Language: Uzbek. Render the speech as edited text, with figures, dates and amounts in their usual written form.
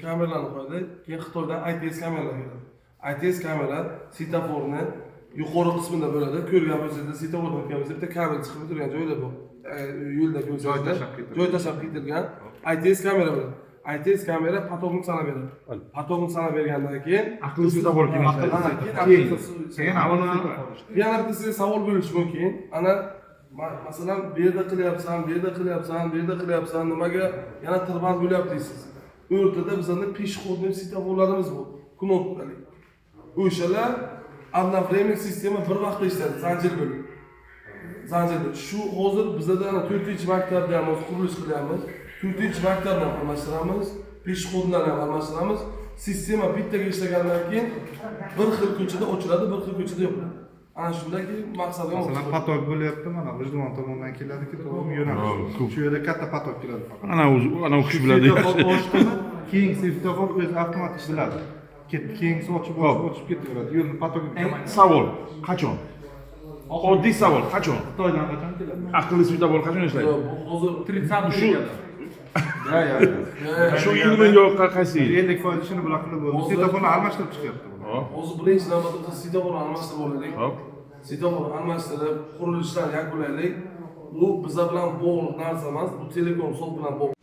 kameralarni qo'ydi. Keyin Xitoydan ITS kameralar keladi. ITS kamera svetoforni yuqori qismida bo'ladi. Ko'rgan bo'lsangiz, svetofordan o'tgan bo'lsa bitta kabel chiqib turgan joyda bu. Yo'lda ko'rsatadi. Joy tashlab ketilgan ITS kamera bo'ladi. ITS kamera potokni sanab beradi. Potokni sanab bergandan keyin aqlli svetofor keyin yana bitta sizga savol bo'lishi mumkin. Ana masalan, bu yerda qilyapsan, bu yerda qilyapsan, bu yerda qilyapsan, nimaga yana tirband bo'lyapti deysiz. O'rtada bizning peshxodni svetoforlarimiz bor. Knopkali. O'shalar одновременно sistema bir vaqtda ishlaydi, zanjir bo'lib. Zanjirda. Shu hozir bizda 4-maktabda ham qurilish qilyapmiz. 4-maktabni ham almashtiramiz, peshxodlarni ham almashtiramiz. Sistema bittaga ishlagandan keyin bir xil ko'chada ochiladi, bir xil ko'chada yo'qoladi. Ana shundaki maqsadi yo'q. Masalan, patok bo'lyapti, mana Vijdon tomonidan keladi-ki, to'g'ri yo'nalish. Shu yerda katta patok keladi faqat. Ana o'qish biladi. Keyin svetofor o'zi avtomatik ishlaydi. Keyingisi ochib ketaveradi. Yo'lni patogi Savol, qachon? Oddiy savol, qachon? Xitoydan qachon keladi? Aqlli svetofor qachon ishlaydi? Hozir 30 Shu Ya. shu yilmi yo qaysi yil? 50% ishini bular qilib bo'ldi. Svetoforni almashtirib chiqyapti bular. hozir birinchi navbatda svetoforni almashtirib olaylik. Hop. Svetoforni almashtirib, qurilishlarni yakunlaylik. Bu bizlar bilan bog'liq narsa emas, bu telekom hisob bilan bog'liq.